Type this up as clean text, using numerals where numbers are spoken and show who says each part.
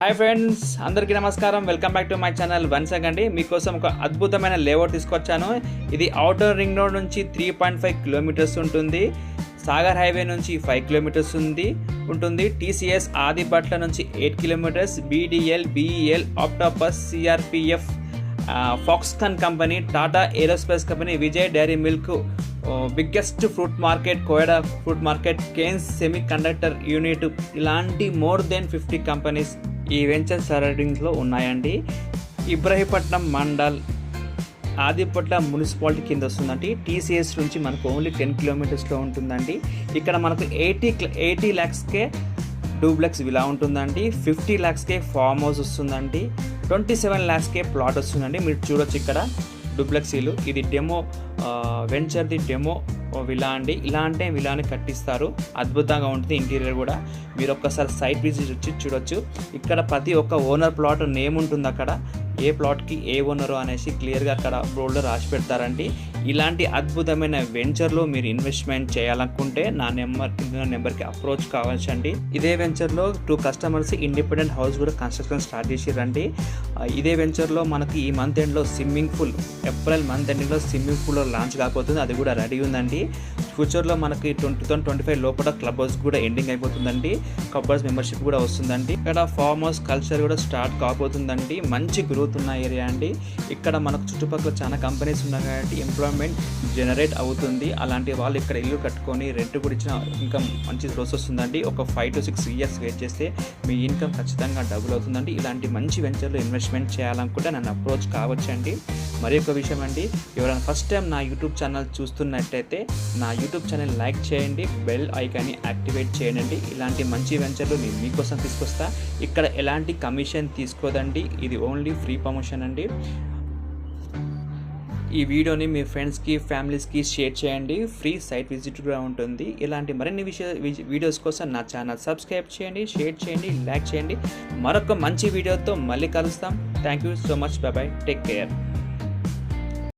Speaker 1: Hi friends, అందరికీ నమస్కారం. Welcome back to my channel once again అండి. మీకోసం ఒక అద్భుతమైన లేఅవుట్ తీసుకొచ్చాను. ఇది ఔటర్ రింగ్ రోడ్ నుంచి 3.5 కిలోమీటర్స్ ఉంటుంది. సాగర్ హైవే నుంచి 5 కిలోమీటర్స్ ఉంటుంది. టీసీఎస్ ఆదిబట్ల నుంచి 8 kilometres. BDL, BEL, Octopus, CRPF, Foxconn company, Tata aerospace company, Vijay dairy milk, biggest fruit market, Koheda fruit market, Kaynes semiconductor unit, ఇలాంటి మోర్ దెన్ 50 కంపెనీస్ ఈ వెంచర్ సరౌండింగ్స్లో ఉన్నాయండి. ఇబ్రహీపట్నం మండల్, ఆదిపట్ల మున్సిపాలిటీ కింద వస్తుందండి. టీసీఎస్ నుంచి మనకు ఓన్లీ 10 కిలోమీటర్స్లో ఉంటుందండి. ఇక్కడ మనకు 80 lakhsకే డూప్లెక్స్ విలా ఉంటుందండి. 50 lakhsకే ఫామ్ హౌస్ వస్తుందండి. 27 lakhsకే ప్లాట్ వస్తుందండి. మీరు చూడొచ్చు ఇక్కడ డూప్లెక్స్ ఇల్లు. ఇది డెమో వెంచర్ది డెమో విలా అండి. ఇలా అంటే విలాని కట్టిస్తారు. అద్భుతంగా ఉంటుంది ఇంటీరియర్ కూడా. మీరు ఒక్కసారి సైట్ విజిట్ వచ్చి చూడొచ్చు. ఇక్కడ ప్రతి ఒక్క ఓనర్ ప్లాట్ నేమ్ ఉంటుంది. అక్కడ ఏ ప్లాట్కి ఏ ఓనరు అనేసి క్లియర్గా అక్కడ బోర్డులో రాసి పెడతారండి. ఇలాంటి అద్భుతమైన వెంచర్లో మీరు ఇన్వెస్ట్మెంట్ చేయాలనుకుంటే నా నెంబర్కి అప్రోచ్ కావచ్చండి. ఇదే వెంచర్లో 2 కస్టమర్స్ ఇండిపెండెంట్ హౌస్ కూడా కన్స్ట్రక్షన్ స్టార్ట్ చేసిరండి. ఇదే వెంచర్లో మనకి ఈ మంత్ ఎండ్లో స్విమ్మింగ్ పూల్, ఏప్రిల్ మంత్ ఎండింగ్లో స్విమ్మింగ్ పూల్ లాంచ్ కాకపోతుంది. అది కూడా రెడీ ఉందండి. ఫ్యూచర్లో మనకి 2025 లోపల క్లబ్ హౌస్ కూడా ఎండింగ్ అయిపోతుందండి. క్లబ్ హౌస్ మెంబర్షిప్ కూడా వస్తుందండి. ఇక్కడ ఫార్మ్ హౌస్ కల్చర్ కూడా స్టార్ట్ కాబోతుందండి. మంచి గ్రోత్ ఉన్న ఏరియా అండి. ఇక్కడ మనకు చుట్టుపక్కల చాలా కంపెనీస్ ఉన్నాయి కాబట్టి ఎంప్లాయ్మెంట్ జనరేట్ అవుతుంది. అలాంటి వాళ్ళు ఇక్కడ ఇల్లు కట్టుకొని రెంట్ కూడా ఇచ్చిన ఇన్కమ్ మంచి గ్రోత్ వస్తుందండి. ఒక 5 to 6 years వెయిట్ చేస్తే మీ ఇన్కమ్ ఖచ్చితంగా డబుల్ అవుతుందండి. ఇలాంటి మంచి వెంచర్లో ఇన్వెస్ట్మెంట్ చేయాలనుకుంటే నన్ను అప్రోచ్ కావచ్చండి. మరి ఒక విషయం అండి, ఎవరైనా ఫస్ట్ టైం నా యూట్యూబ్ ఛానల్ చూస్తున్నట్టయితే నా యూట్యూబ్ ఛానల్ లైక్ చేయండి, బెల్ ఐకాన్ని యాక్టివేట్ చేయండి. ఇలాంటి మంచి వెంచర్లు నేను మీకోసం తీసుకొస్తా. ఇక్కడ ఎలాంటి కమిషన్ తీసుకోదండి. ఇది ఓన్లీ ఫ్రీ ప్రమోషన్ అండి. ఈ వీడియోని మీ ఫ్రెండ్స్కి, ఫ్యామిలీస్కి షేర్ చేయండి. ఫ్రీ సైట్ విజిట్ కూడా ఉంటుంది. ఇలాంటి మరిన్ని వీడియోస్ కోసం నా ఛానల్ సబ్స్క్రైబ్ చేయండి, షేర్ చేయండి, లైక్ చేయండి. మరొక మంచి వీడియోతో మళ్ళీ కలుస్తాం. Thank you so much. By by. Take care.